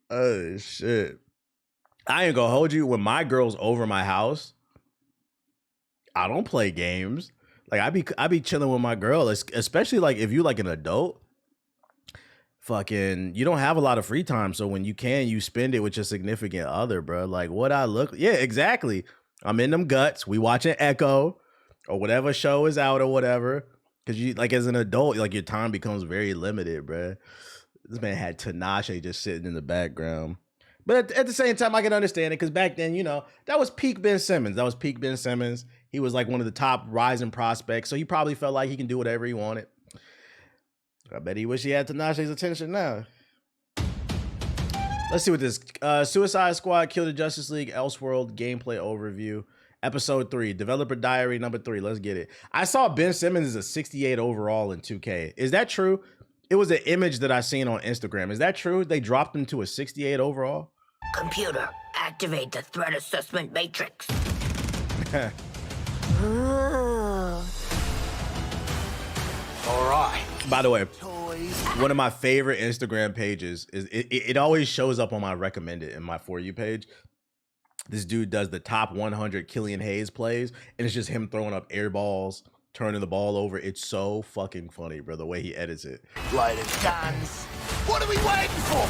Oh shit. I ain't gonna hold you. When my girl's over my house, I don't play games. Like I be chilling with my girl, especially like if you like an adult. Fucking, you don't have a lot of free time, so when you can, you spend it with your significant other, bro. Like what I look, yeah, exactly. I'm in them guts. We watching Echo or whatever show is out or whatever. Because you like as an adult, like your time becomes very limited, bro. This man had Tinashe just sitting in the background. But at the same time, I can understand it because back then, you know, that was peak Ben Simmons. That was peak Ben Simmons. He was like one of the top rising prospects. So he probably felt like he can do whatever he wanted. I bet he wish he had Tinashe's attention now. Let's see what this Suicide Squad Kill the Justice League Elseworld gameplay overview. Episode 3, Developer Diary number 3. Let's get it. I saw Ben Simmons is a 68 overall in 2K. Is that true? It was an image that I seen on Instagram. Is that true? They dropped him to a 68 overall? Computer, activate the threat assessment matrix. All right. By the way, one of my favorite Instagram pages is it always shows up on my recommended in my For You page. This dude does the top 100 Killian Hayes plays, and it's just him throwing up air balls, turning the ball over. It's so fucking funny, bro, the way he edits it. Light and guns. What are we waiting for?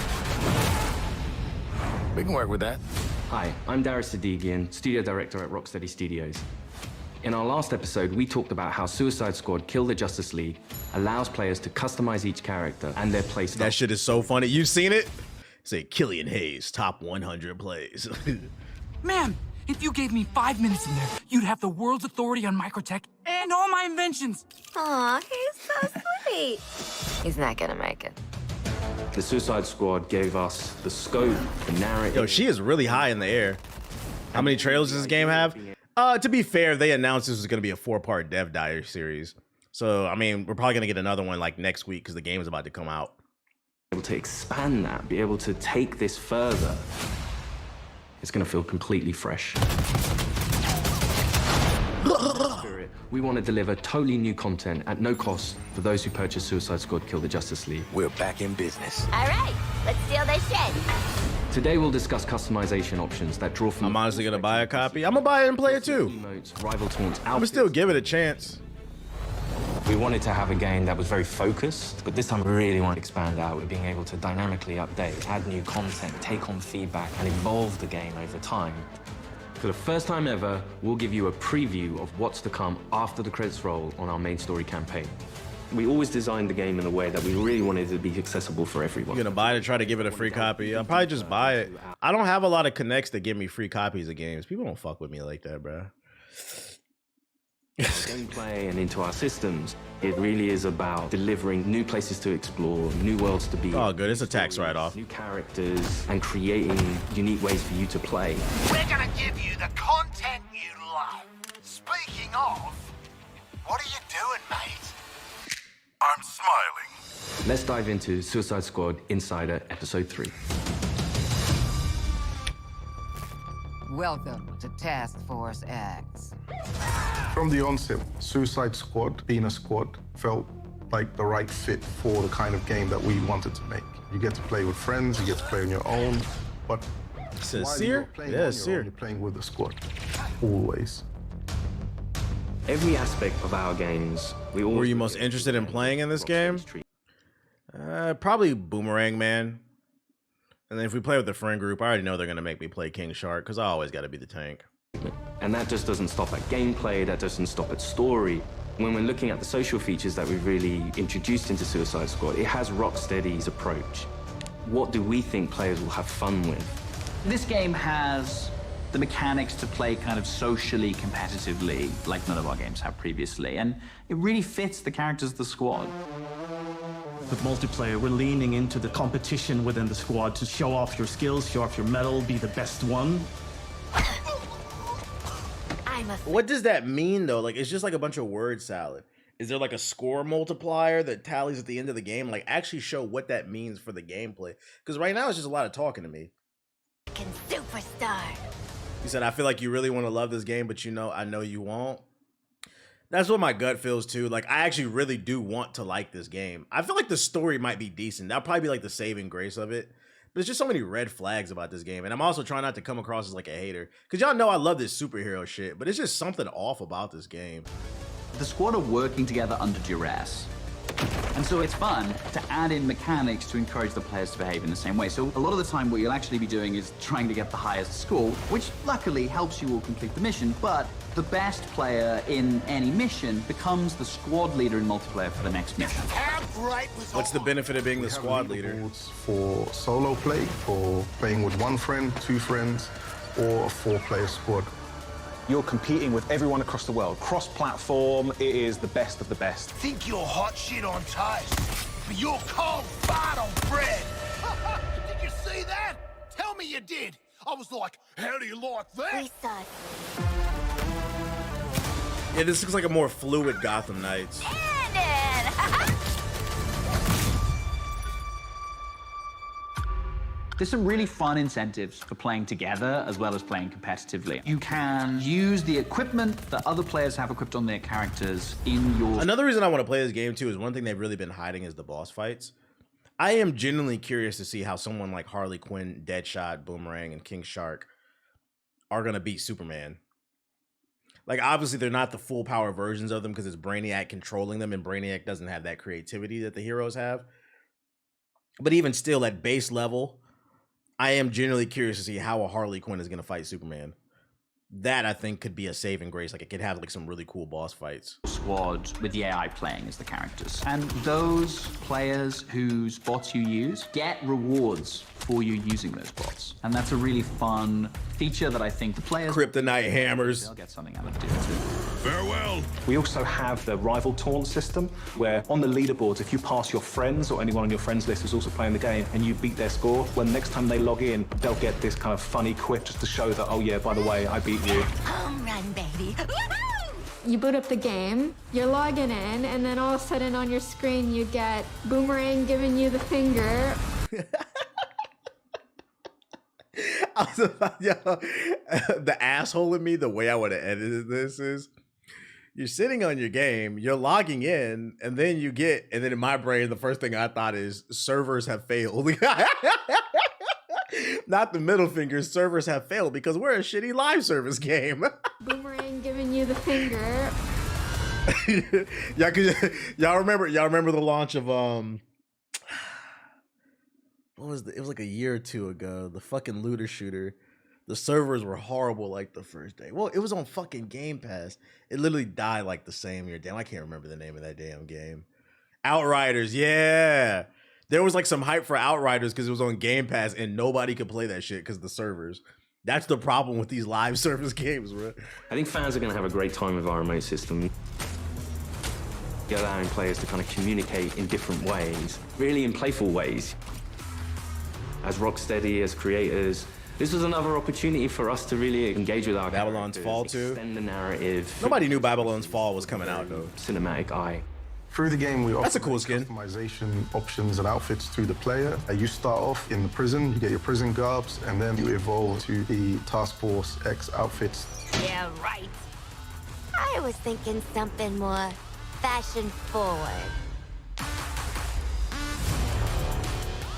We can work with that. Hi, I'm Darius Sadigian, studio director at Rocksteady Studios. In our last episode, we talked about how Suicide Squad Kill the Justice League allows players to customize each character and their playstyle. That shit is so funny. You've seen it? Say Killian Hayes, top 100 plays. Man, if you gave me 5 minutes in there, you'd have the world's authority on microtech and all my inventions. Aw, he's so sweet. He's not gonna make it. The Suicide Squad gave us the scope, the narrative. Yo, she is really high in the air. How many trailers does this game have? To be fair, they announced this was going to be a 4-part Dev Diary series. So, I mean, we're probably going to get another one like next week because the game is about to come out. Able to expand that, be able to take this further. It's going to feel completely fresh. We want to deliver totally new content at no cost for those who purchase Suicide Squad Kill the Justice League. We're back in business. All right, let's steal this shit. Today we'll discuss customization options that draw from... I'm honestly going to buy a copy. I'm going to buy it and play it too. Emotes, rival taunts, I'm going to still give it a chance. We wanted to have a game that was very focused, but this time we really want to expand out with being able to dynamically update, add new content, take on feedback, and evolve the game over time. For the first time ever, we'll give you a preview of what's to come after the credits roll on our main story campaign. We always designed the game in a way that we really wanted it to be accessible for everyone. You're gonna buy it and try to give it a free copy? I'll probably just buy it. I don't have a lot of connects that give me free copies of games. People don't fuck with me like that, bro. Gameplay and into our systems, it really is about delivering new places to explore, new worlds to be. Oh, good. It's a tax write-off. New characters and creating unique ways for you to play. We're gonna give you the content you love. Speaking of, what are you doing, mate? I'm smiling. Let's dive into Suicide Squad Insider Episode 3. Welcome to Task Force X. From the onset, Suicide Squad, being a squad, felt like the right fit for the kind of game that we wanted to make. You get to play with friends, you get to play on your own, but Sincere? Yeah, sincere. You're playing with the squad, always. Every aspect of our games, we all... Were you most interested in playing in this game? Probably Boomerang Man. And then if we play with the friend group, I already know they're going to make me play King Shark because I always got to be the tank. And that just doesn't stop at gameplay, that doesn't stop at story. When we're looking at the social features that we've really introduced into Suicide Squad, it has Rocksteady's approach. What do we think players will have fun with? This game has the mechanics to play kind of socially competitively, like none of our games have previously, and it really fits the characters of the squad. With multiplayer, we're leaning into the competition within the squad to show off your skills, show off your mettle, be the best one. What does that mean, though? Like, it's just like a bunch of word salad. Is there like a score multiplier that tallies at the end of the game? Like, actually show what that means for the gameplay. Because right now, it's just a lot of talking to me. Superstar. You said, I feel like you really want to love this game, but I know you won't. That's what my gut feels too. Like, I actually really do want to like this game. I feel like the story might be decent. That'll probably be like the saving grace of it. But there's just so many red flags about this game. And I'm also trying not to come across as like a hater. Because y'all know I love this superhero shit. But it's just something off about this game. The squad are working together under duress. And so it's fun to add in mechanics to encourage the players to behave in the same way. So a lot of the time what you'll actually be doing is trying to get the highest score, which luckily helps you all complete the mission, but the best player in any mission becomes the squad leader in multiplayer for the next mission. What's the benefit of being the squad leader? For solo play, for playing with one friend, two friends, or a 4-player squad. You're competing with everyone across the world. Cross-platform, it is the best of the best. Think you're hot shit on toast, but you're cold fart on bread. Did you see that? Tell me you did. I was like, how do you like that? Yeah, this looks like a more fluid Gotham Knights. There's some really fun incentives for playing together as well as playing competitively. You can use the equipment that other players have equipped on their characters in your... Another reason I want to play this game too is one thing they've really been hiding is the boss fights. I am genuinely curious to see how someone like Harley Quinn, Deadshot, Boomerang, and King Shark are going to beat Superman. Like, obviously, they're not the full power versions of them because it's Brainiac controlling them, and Brainiac doesn't have that creativity that the heroes have. But even still, at base level, I am genuinely curious to see how a Harley Quinn is going to fight Superman. That, I think, could be a saving grace. Like, it could have, like, some really cool boss fights. Squad with the AI playing as the characters. And those players whose bots you use get rewards for you using those bots. And that's a really fun feature that I think the players... Kryptonite hammers. They'll get something out of it too. Farewell. We also have the rival taunt system, where on the leaderboards, if you pass your friends or anyone on your friends list who's also playing the game and you beat their score, well, next time they log in, they'll get this kind of funny quip just to show that, oh yeah, by the way, I beat you. Home run, baby. You boot up the game, you're logging in, and then all of a sudden on your screen you get Boomerang giving you the finger. I was about, yo, the asshole in me, the way I would have edited this is, you're sitting on your game, you're logging in, and then in my brain, the first thing I thought is servers have failed. Not the middle fingers, servers have failed because we're a shitty live service game. Boomerang giving you the finger. y'all remember the launch of what was it was like a year or two ago, the fucking looter shooter. The servers were horrible like the first day. Well, it was on fucking Game Pass. It literally died like the same year. Damn, I can't remember the name of that damn game. Outriders, yeah. There was like some hype for Outriders because it was on Game Pass and nobody could play that shit because of the servers. That's the problem with these live service games, bro. I think fans are going to have a great time with our remote system. Allowing players to kind of communicate in different ways, really in playful ways. As Rocksteady, as creators, this was another opportunity for us to really engage with our Babylon's Fall too. Extend the narrative. Nobody knew Babylon's Fall was coming out though. Cinematic eye. Through the game, we That's offer a cool skin. customization options and outfits to the player. You start off in the prison, you get your prison garbs, and then you evolve to the Task Force X outfits. Yeah, right. I was thinking something more fashion forward.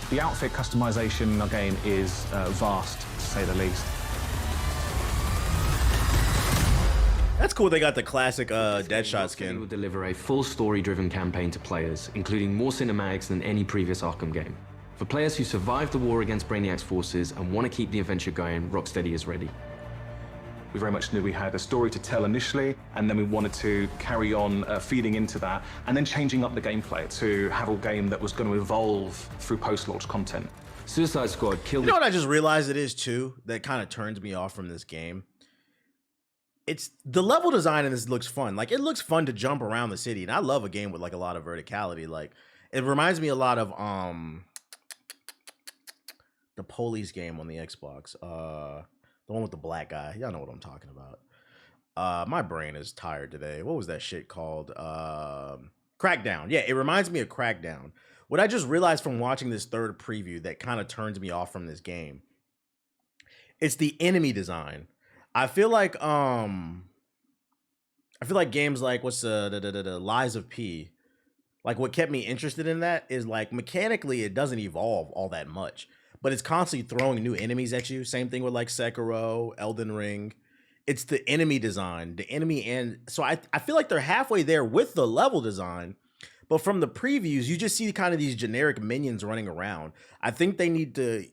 The outfit customization in our game is vast, to say the least. That's cool. They got the classic Deadshot We skin. will deliver a full story-driven campaign to players, including more cinematics than any previous Arkham game. For players who survived the war against Brainiac's forces and want to keep the adventure going, Rocksteady is ready. We very much knew we had a story to tell initially, and then we wanted to carry on feeding into that, and then changing up the gameplay to have a game that was going to evolve through post-launch content. Suicide Squad killed... You know what I just realized it is too that kind of turns me off from this game? It's the level design in this looks fun. Like, it looks fun to jump around the city, and I love a game with like a lot of verticality. Like, it reminds me a lot of the Police game on the Xbox. The one with the black guy. Y'all know what I'm talking about. My brain is tired today. What was that shit called? Crackdown. Yeah, it reminds me of Crackdown. What I just realized from watching this third preview that kind of turns me off from this game, it's the enemy design. I feel like I I feel like games like what's the Lies of P, like what kept me interested in that is like mechanically it doesn't evolve all that much, but it's constantly throwing new enemies at you. Same thing with like Sekiro, Elden Ring. It's the enemy design, the enemy, and so I feel like they're halfway there with the level design. But from the previews, you just see kind of these generic minions running around. I think they need to,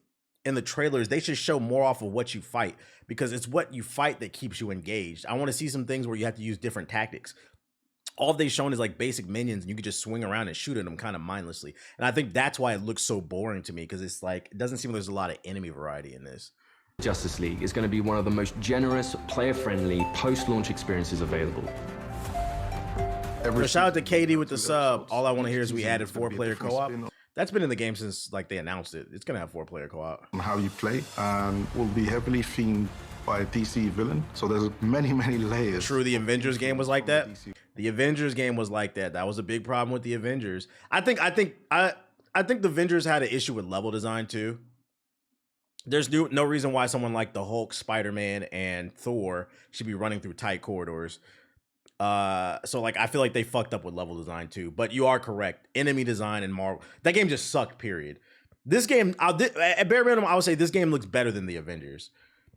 in the trailers, they should show more off of what you fight, because it's what you fight that keeps you engaged. I want to see some things where you have to use different tactics. All they've shown is like basic minions, and you can just swing around and shoot at them kind of mindlessly. And I think that's why it looks so boring to me, because it's like, it doesn't seem like there's a lot of enemy variety in this. Justice League is going to be one of the most generous, player-friendly, post-launch experiences available. Shout out to KD with the sub. All I want to hear is we added 4-player co-op. That's been in the game since like they announced it. It's gonna have 4-player co-op. How you play will be heavily themed by a DC villain. So there's many layers. True, the Avengers game was like that. The Avengers game was like that. That was a big problem with the Avengers. I think the Avengers had an issue with level design too. There's no reason why someone like the Hulk, Spider-Man, and Thor should be running through tight corridors. So like I feel like they fucked up with level design too. But you are correct. Enemy design and Marvel, that game just sucked. Period. This game, at bare minimum, I would say this game looks better than the Avengers.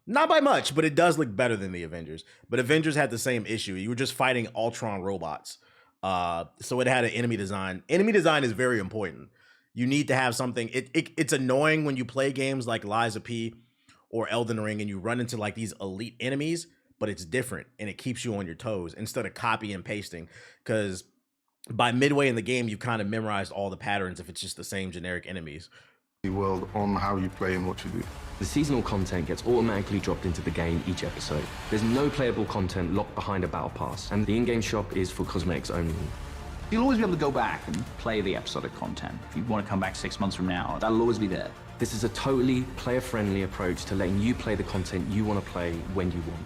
Not by much, but it does look better than the Avengers. But Avengers had the same issue. You were just fighting Ultron robots. So it had an enemy design. Enemy design is very important. You need to have something. It's annoying when you play games like Lies of P or Elden Ring and you run into like these elite enemies, but it's different and it keeps you on your toes instead of copy and pasting. Because by midway in the game, you've kind of memorized all the patterns if it's just the same generic enemies. World on how you play and what you do. The seasonal content gets automatically dropped into the game each episode. There's no playable content locked behind a battle pass, and the in-game shop is for cosmetics only. You'll always be able to go back and play the episodic content. If you want to come back 6 months from now, that'll always be there. This is a totally player-friendly approach to letting you play the content you want to play when you want.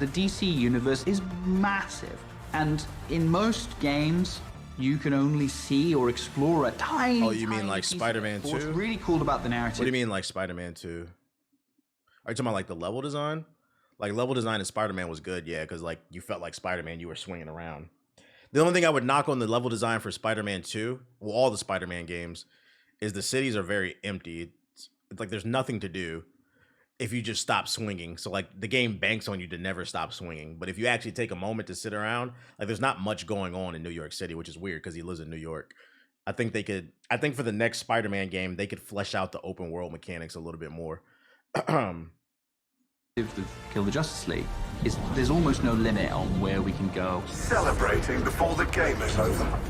The DC universe is massive, and in most games, you can only see or explore a tiny. Oh, you mean like Spider-Man 2? What's really cool about the narrative? What do you mean like Spider-Man 2? Are you talking about like the level design? Like level design in Spider-Man was good, yeah, because like you felt like Spider-Man, you were swinging around. The only thing I would knock on the level design for Spider-Man 2, well, all the Spider-Man games, is the cities are very empty. It's like there's nothing to do if you just stop swinging. So like the game banks on you to never stop swinging. But if you actually take a moment to sit around, like there's not much going on in New York City, which is weird because he lives in New York. I think for the next Spider-Man game, they could flesh out the open world mechanics a little bit more. Kill the Justice League is there's almost no limit on where we can go. Celebrating before the game is over.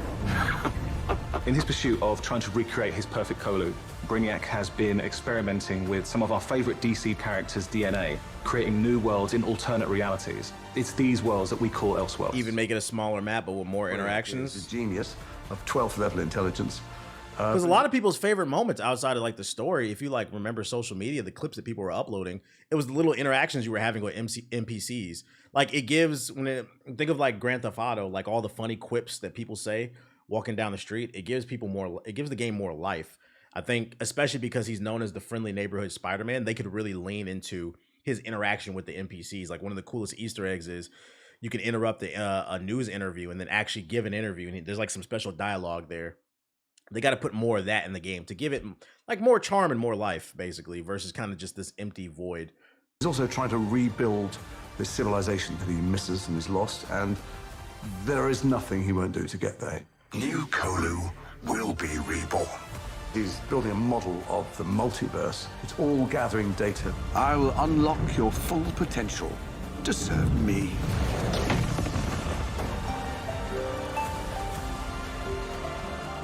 In his pursuit of trying to recreate his perfect Kolu, Brainiac has been experimenting with some of our favorite DC characters' DNA, creating new worlds in alternate realities. It's these worlds that we call Elseworlds. Even make it a smaller map, but with more interactions. He's a genius of 12th level intelligence. Because a lot of people's favorite moments outside of like the story, if you like remember social media, the clips that people were uploading, it was the little interactions you were having with NPCs. Like it gives, think of like Grand Theft Auto, like all the funny quips that people say walking down the street, it gives the game more life. I think, especially because he's known as the friendly neighborhood Spider-Man, they could really lean into his interaction with the NPCs. Like one of the coolest Easter eggs is you can interrupt a news interview and then actually give an interview. And there's like some special dialogue there. They got to put more of that in the game to give it like more charm and more life, basically, versus kind of just this empty void. He's also trying to rebuild this civilization that he misses and is lost, and there is nothing he won't do to get there. New Kolu will be reborn. He's building a model of the multiverse. It's all gathering data. I will unlock your full potential to serve me.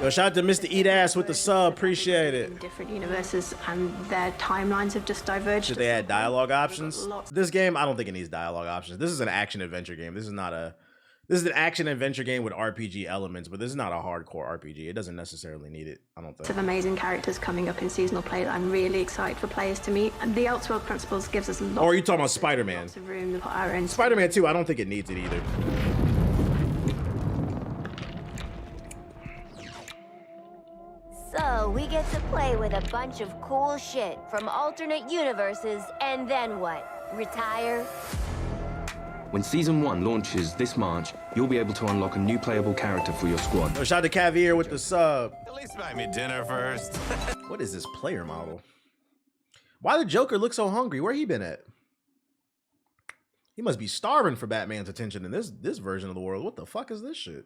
Yo, shout out to Mr. Eat Ass with the sub. Appreciate it. Different universes and their timelines have just diverged. Should they add dialogue options? This game, I don't think it needs dialogue options. This is an action adventure game. This is an action adventure game with RPG elements, but this is not a hardcore RPG. It doesn't necessarily need it, I don't think. Of amazing characters coming up in seasonal play that I'm really excited for players to meet. And the Elseworld Principles gives us lots. Or are you talking about Spider-Man? Lots of room to put our own. Spider-Man 2, I don't think it needs it either. So we get to play with a bunch of cool shit from alternate universes, and then what? Retire? When Season 1 launches this March, you'll be able to unlock a new playable character for your squad. Yo, shout out to Caviar with the sub. At least buy me dinner first. What is this player model? Why the Joker look so hungry? Where he been at? He must be starving for Batman's attention in this version of the world. What the fuck is this shit?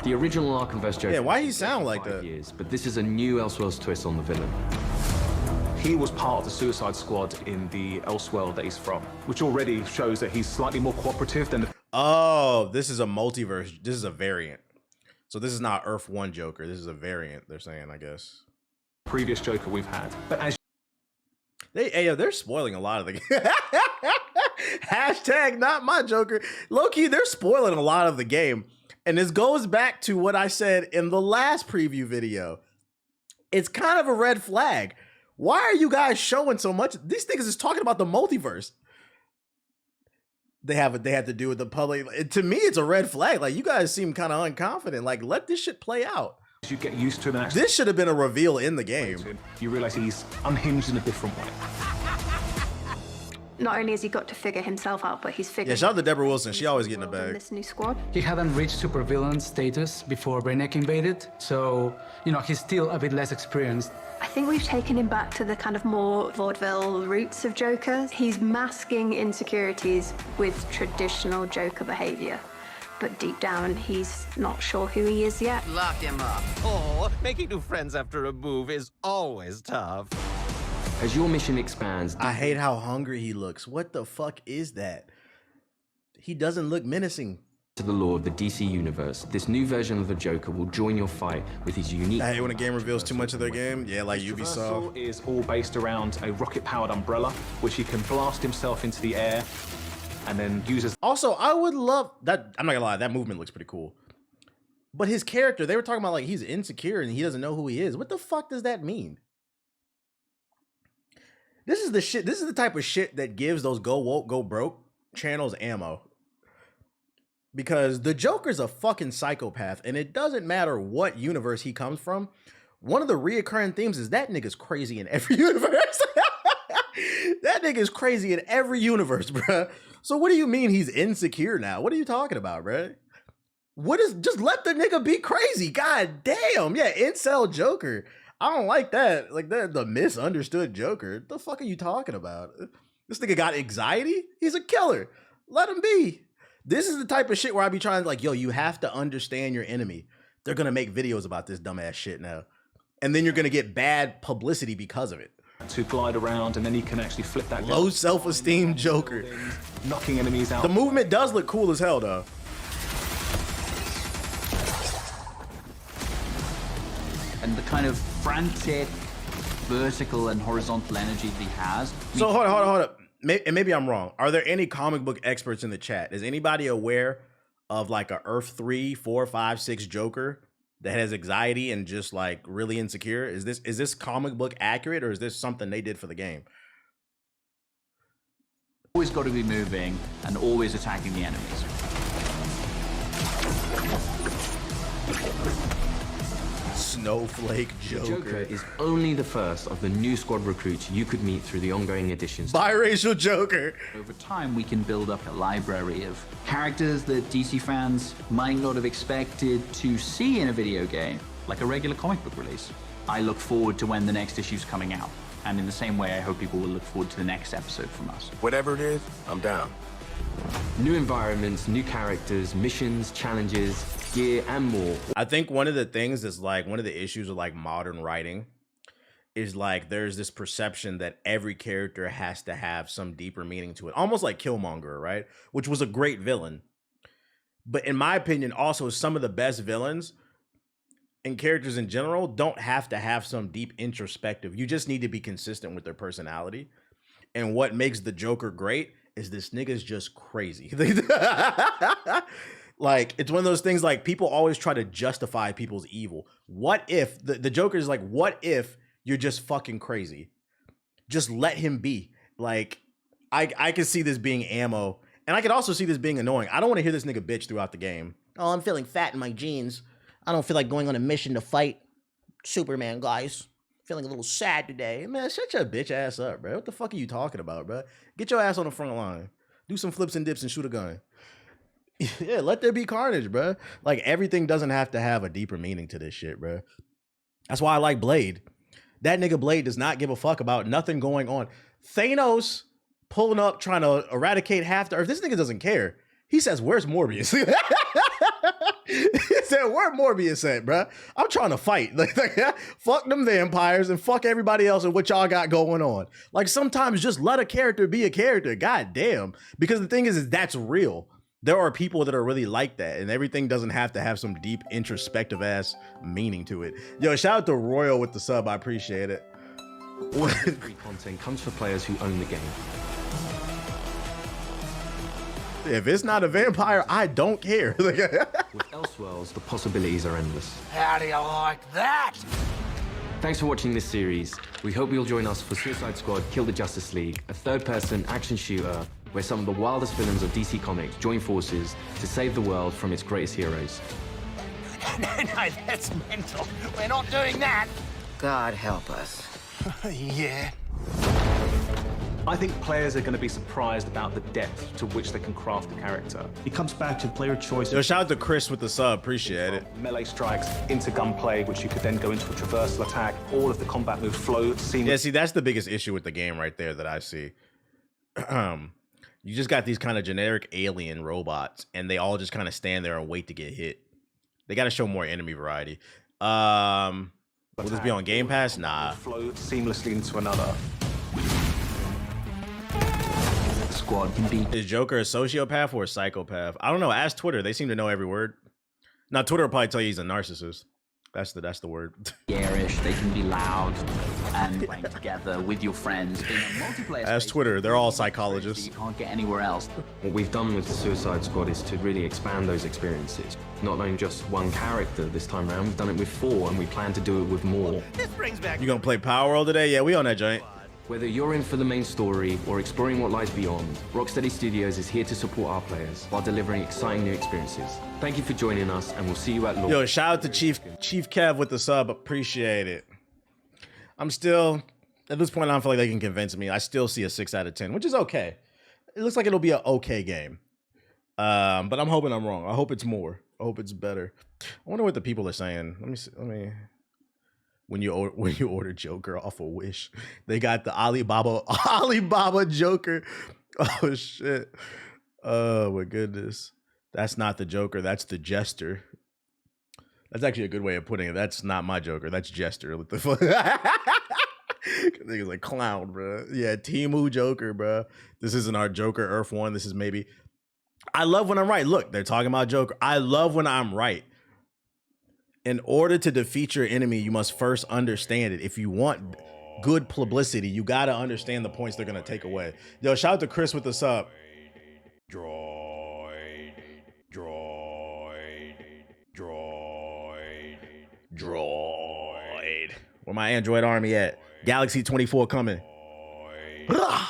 The original Arkhamverse Joker. Yeah, why he sound like that? Years, but this is a new Elseworlds twist on the villain. He was part of the Suicide Squad in the Elseworld that he's from, which already shows that he's slightly more cooperative than the... Oh, this is a multiverse. This is a variant. So this is not Earth 1 Joker. This is a variant, they're saying, I guess. Previous Joker we've had. But as they're spoiling a lot of the hashtag not my Joker. Low-key, they're spoiling a lot of the game. And this goes back to what I said in the last preview video. It's kind of a red flag. Why are you guys showing so much? These niggas is talking about the multiverse. They have to do with the public. To me, it's a red flag. Like, you guys seem kind of unconfident. Like, let this shit play out. you get used to him, and this should have been a reveal in the game. You realize he's unhinged in a different way. Not only has he got to figure himself out, but he's figured. Yeah, shout out to Deborah Wilson. She always getting a bag. This new squad. He hadn't reached supervillain status before Brainiac invaded, so he's still a bit less experienced. I think we've taken him back to the kind of more vaudeville roots of Joker. He's masking insecurities with traditional Joker behavior. But deep down, he's not sure who he is yet. Lock him up. Oh, making new friends after a move is always tough. As your mission expands... I hate how hungry he looks. What the fuck is that? He doesn't look menacing. To the lore of the DC universe, this new version of the Joker will join your fight with his unique... I hate when a game reveals too much of their game. Yeah, like Ubisoft. Is all based around a rocket-powered umbrella, which he can blast himself into the air and then uses... Also, I would love that. I'm not gonna lie, that movement looks pretty cool. But his character, they were talking about like he's insecure and he doesn't know who he is. What the fuck does that mean? This is the shit. This is the type of shit that gives those go woke, go broke channels ammo. Because the Joker's a fucking psychopath, and it doesn't matter what universe he comes from. One of the reoccurring themes is that nigga's crazy in every universe. That nigga's crazy in every universe, bruh. So what do you mean he's insecure now? What are you talking about, bruh? Just let the nigga be crazy. God damn. Yeah, incel Joker. I don't like that. Like the misunderstood Joker. What the fuck are you talking about? This nigga got anxiety? He's a killer. Let him be. This is the type of shit where I be trying to like, yo, you have to understand your enemy. They're gonna make videos about this dumbass shit now. And then you're gonna get bad publicity because of it. To glide around, and then he can actually flip that. Low self-esteem Joker. Knocking enemies out. The movement does look cool as hell though. And the kind of frantic vertical and horizontal energy that he has. So hold up. Maybe I'm wrong. Are there any comic book experts in the chat? Is anybody aware of like a Earth 3, 4, 5, 6 Joker that has anxiety and just like really insecure? Is this comic book accurate, or is this something they did for the game? Always got to be moving and always attacking the enemies. Snowflake Joker. The Joker is only the first of the new squad recruits you could meet through the ongoing additions. Biracial Joker. Over time, we can build up a library of characters that DC fans might not have expected to see in a video game, like a regular comic book release. I look forward to when the next issue's coming out. And in the same way, I hope people will look forward to the next episode from us. Whatever it is, I'm down. New environments, new characters, missions, challenges, gear, and more. I think one of the things that's like one of the issues with like modern writing is like there's this perception that every character has to have some deeper meaning to it, almost like Killmonger, right? Which was a great villain. But in my opinion, also some of the best villains and characters in general don't have to have some deep introspective. You just need to be consistent with their personality. And what makes the Joker great is this nigga's just crazy. Like, it's one of those things like people always try to justify people's evil. What if the Joker is like, what if you're just fucking crazy? Just let him be. Like, I can see this being ammo, and I could also see this being annoying. I don't want to hear this nigga bitch throughout the game. Oh, I'm feeling fat in my jeans. I don't feel like going on a mission to fight Superman, guys. Feeling a little sad today. Man, shut your bitch ass up, bro. What the fuck are you talking about, bro? Get your ass on the front line. Do some flips and dips and shoot a gun. Yeah, let there be carnage, bro. Like, everything doesn't have to have a deeper meaning to this shit, bro. That's why I like Blade. That nigga Blade does not give a fuck about nothing going on. Thanos pulling up trying to eradicate half the earth. This nigga doesn't care. He says, where's Morbius? He said, where Morbius at, bro? I'm trying to fight. Like, fuck them vampires and fuck everybody else and what y'all got going on. Like, sometimes just let a character be a character. God damn. Because the thing is that's real. There are people that are really like that, and everything doesn't have to have some deep introspective ass meaning to it. Yo, shout out to Royal with the sub. I appreciate it. Free content comes for players who own the game. If it's not a vampire, I don't care. With Elseworlds, the possibilities are endless. How do you like that? Thanks for watching this series. We hope you'll join us for Suicide Squad Kill the Justice League, a third-person action shooter where some of the wildest villains of DC Comics join forces to save the world from its greatest heroes. No, that's mental. We're not doing that. God help us. Yeah. I think players are going to be surprised about the depth to which they can craft a character. It comes back to player choice. Yo, shout out to Chris with the sub. Appreciate it. Melee strikes into gunplay, which you could then go into a traversal attack. All of the combat moves flow seamlessly. Yeah, see, that's the biggest issue with the game right there that I see. You just got these kind of generic alien robots, and they all just kind of stand there and wait to get hit. They got to show more enemy variety. Will this be on Game Pass? Nah. Flow seamlessly into another. Squad can be. Is Joker a sociopath or a psychopath? I don't know. Ask Twitter. They seem to know every word. Now, Twitter will probably tell you he's a narcissist. That's the word. Garish, they can be loud and playing together with your friends. Being a multiplayer Ask Twitter. They're all psychologists. You can't get anywhere else. What we've done with the Suicide Squad is to really expand those experiences. Not only just one character this time around, we've done it with 4, and we plan to do it with more. This brings back. You gonna play Power World today? Yeah, we on that joint. Whether you're in for the main story or exploring what lies beyond, Rocksteady Studios is here to support our players while delivering exciting new experiences. Thank you for joining us, and we'll see you at launch. Yo, shout out to Chief Kev with the sub. Appreciate it. I'm still, at this point, I don't feel like they can convince me. I still see a 6 out of 10, which is okay. It looks like it'll be an okay game. But I'm hoping I'm wrong. I hope it's more. I hope it's better. I wonder what the people are saying. Let me see. When you order Joker off of Wish, they got the Alibaba Joker. Oh shit. Oh my goodness. That's not the Joker. That's the Jester. That's actually a good way of putting it. That's not my Joker. That's Jester. What the fuck? Nigga's like clown, bro. Yeah, Temu Joker, bro. This isn't our Joker Earth 1. This is maybe. I love when I'm right. Look, they're talking about Joker. I love when I'm right. In order to defeat your enemy, you must first understand it. If you want good publicity, you got to understand the points they're going to take away. Yo, shout out to Chris with the sub. Droid. Where my Android army at? Galaxy 24 coming. I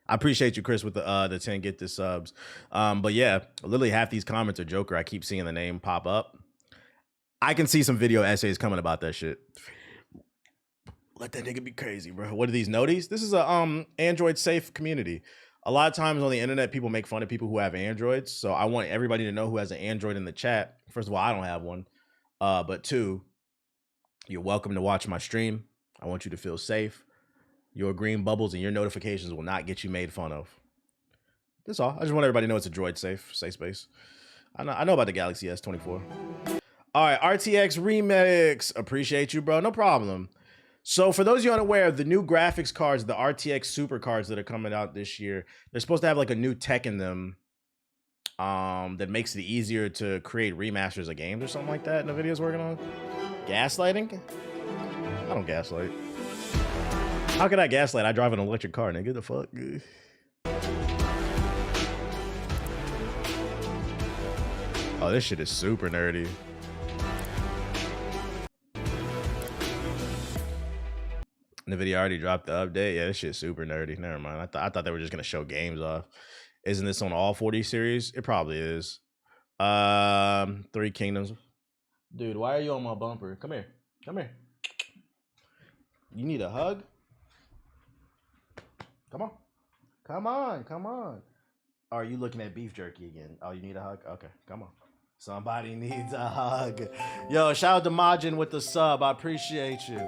appreciate you, Chris, with the 10 get this subs. But yeah, literally half these comments are Joker. I keep seeing the name pop up. I can see some video essays coming about that shit. Let that nigga be crazy, bro. What are these noties? This is a Android safe community. A lot of times on the internet, people make fun of people who have Androids. So I want everybody to know who has an Android in the chat. First of all, I don't have one. But 2, you're welcome to watch my stream. I want you to feel safe. Your green bubbles and your notifications will not get you made fun of. That's all. I just want everybody to know it's a droid safe space. I know about the Galaxy S24. All right, RTX Remix. Appreciate you, bro. No problem. So for those of you unaware, the new graphics cards, the RTX Super cards that are coming out this year, they're supposed to have like a new tech in them that makes it easier to create remasters of games or something like that. NVIDIA's working on gaslighting. I don't gaslight. How can I gaslight? I drive an electric car, nigga. The fuck? Oh, this shit is super nerdy. NVIDIA already dropped the update. Yeah, this shit's super nerdy. Never mind. I thought they were just gonna show games off. Isn't this on all 40 series? It probably is. 3 Kingdoms. Dude, why are you on my bumper? Come here. Come here. You need a hug? Come on. Come on. Come on. Are you looking at beef jerky again? Oh, you need a hug? Okay, come on. Somebody needs a hug. Yo, shout out to Majin with the sub. I appreciate you.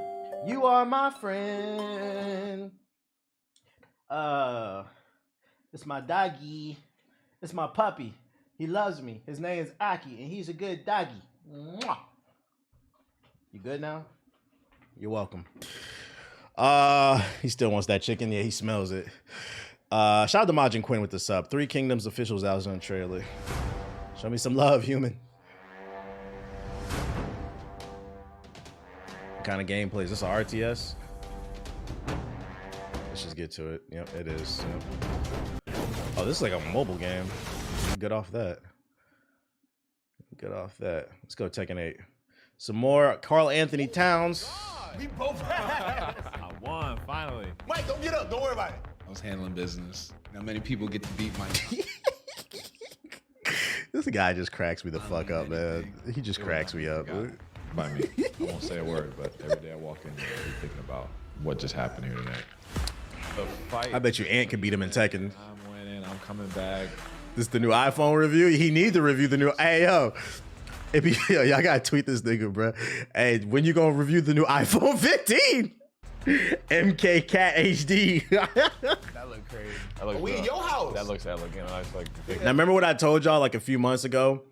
You are my friend. It's my doggy. It's my puppy. He loves me. His name is Aki, and he's a good doggy. Mwah. You good now? You're welcome. He still wants that chicken. Yeah, he smells it. Shout out to Majin Quinn with the sub. 3 Kingdoms officials out on trailer. Show me some love, human. What kind of gameplay? Is this an RTS? Let's just get to it. Yep, it is. Yep. Oh, this is like a mobile game. Get off that. Get off that. Let's go Tekken 8. Some more Carl Anthony Towns. We both I won, finally. Mike, don't get up. Don't worry about it. I was handling business. Not many people get to beat Mike. This guy just cracks me the fuck up, man. He just cracks me up. By me. I won't say a word, but every day I walk in here, I'm thinking about what just happened here tonight. The fight. I bet you Ant could beat him in Tekken. I'm winning. I'm coming back. This is the new iPhone review. He needs to review the new. Hey, yo. Yo, y'all gotta tweet this nigga, bro. Hey, when you gonna review the new iPhone 15? MK Cat HD. That look crazy. That looks, we in your house. That looks elegant. I like. Now remember what I told y'all like a few months ago?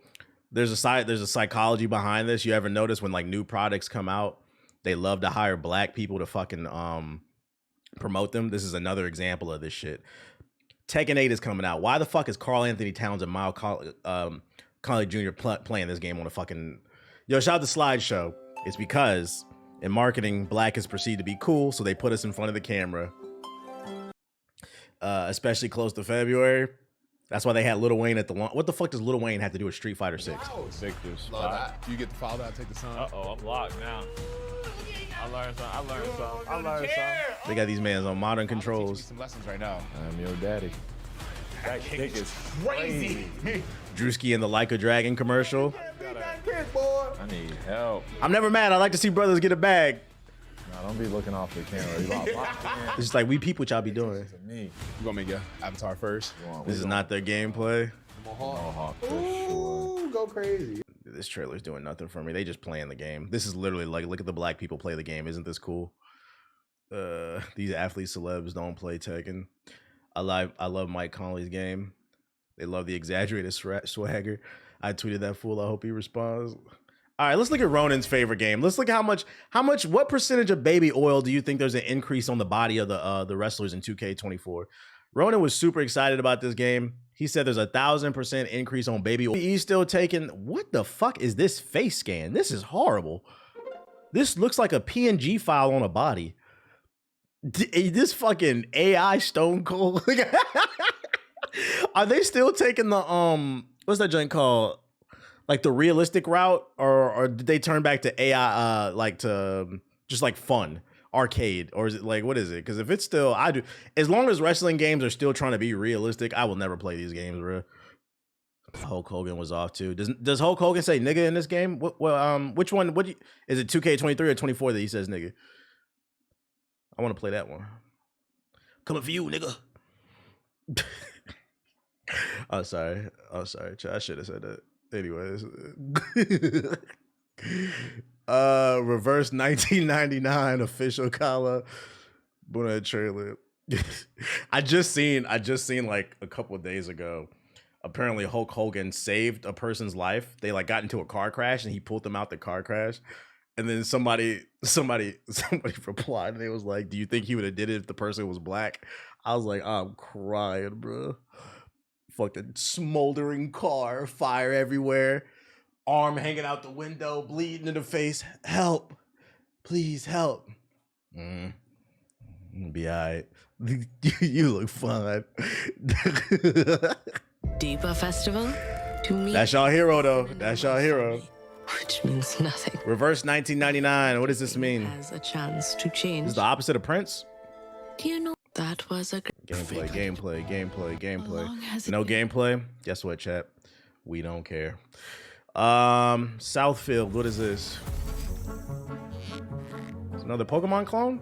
There's a psychology behind this. You ever notice when like new products come out, they love to hire black people to fucking promote them? This is another example of this shit. Tekken 8 is coming out. Why the fuck is Carl Anthony Towns and Miles Colley Jr. playing this game on a fucking... Yo, shout out to Slideshow. It's because in marketing, black is perceived to be cool, so they put us in front of the camera. Especially close to February. That's why they had Lil Wayne at the launch. What the fuck does Lil Wayne have to do with Street Fighter 6? Victor's. You get the foul out, take the sun. Uh-oh, I'm locked now. I learned something. They got these mans on modern controls. Some lessons right now. I'm your daddy. That kick is crazy. Drewski and the Like a Dragon commercial. I need help. I'm never mad. I like to see brothers get a bag. Nah, don't be looking off the camera. It's just like we peep what y'all be doing. Me. You gonna make your avatar first? This is not their gameplay. Ooh, go crazy. This trailer's doing nothing for me. They just playing the game. This is literally like, look at the black people play the game. Isn't this cool? These athlete celebs don't play Tekken. I love Mike Conley's game. They love the exaggerated swagger. I tweeted that fool. I hope he responds. All right, let's look at Ronan's favorite game. Let's look at what percentage of baby oil do you think there's an increase on the body of the wrestlers in 2K24? Ronan was super excited about this game. He said there's 1,000% increase on baby oil. He's still taking, what the fuck is this face scan? This is horrible. This looks like a PNG file on a body. This fucking AI Stone Cold. Are they still taking the, what's that joint called? Like the realistic route, or did they turn back to AI, like to just like fun arcade, or is it like, what is it? Because if it's still, as long as wrestling games are still trying to be realistic, I will never play these games, bro. Hulk Hogan was off too. Does Hulk Hogan say nigga in this game? Which one? Is it 2K23 or 24 that he says nigga? I want to play that one. Coming for you, nigga. I'm sorry. I should have said that. Anyways, reverse 1999 official Kala Buna trailer. I just seen like a couple of days ago. Apparently Hulk Hogan saved a person's life. They like got into a car crash and he pulled them out the car crash. And then somebody replied and it was like, "Do you think he would have did it if the person was black?" I was like, I'm crying, bro. Fucking smoldering car, fire everywhere, arm hanging out the window, bleeding in the face. Help, please help. Be all right. You look fine. Deepa Festival? To me, that's y'all hero, though. That's y'all hero. Which means nothing. Reverse 1999. What does this mean? Has a chance to change. This is the opposite of Prince. Do you know that was a gameplay? No gameplay. Guess what, chat? We don't care. Southfield. What is this? It's another Pokemon clone?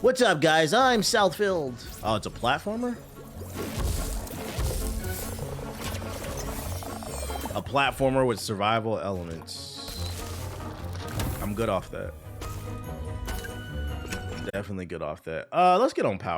What's up, guys? I'm Southfield. Oh, it's a platformer? A platformer with survival elements. I'm good off that. Definitely good off that. Let's get on power.